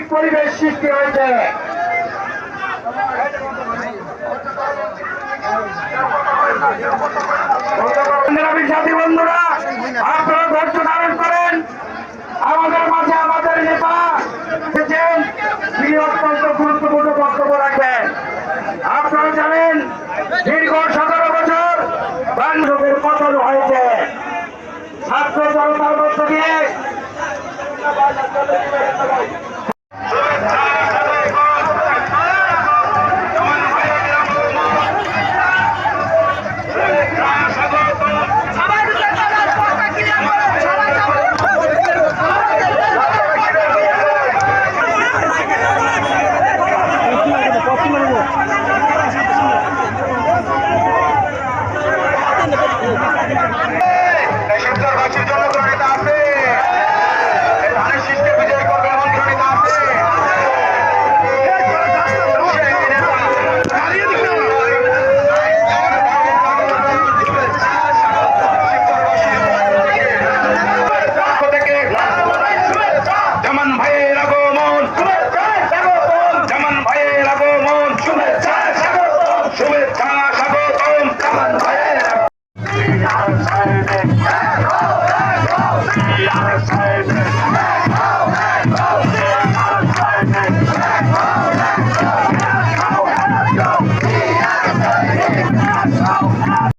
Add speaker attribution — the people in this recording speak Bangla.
Speaker 1: অরাজনৈতিক পরিবেশ সৃষ্টি হয়েছে। সাথী বন্ধুরা, আপনারা ধৈর্য ধারণ করেন। আমাদের মাঝে আমাদের নেতা তিনি অত্যন্ত গুরুত্বপূর্ণ বক্তব্য রাখবেন। আপনারা জানেন দীর্ঘ 17 বছর বাংলাদেশের পতন হয়েছে ছাত্র জনতার মধ্য দিয়ে।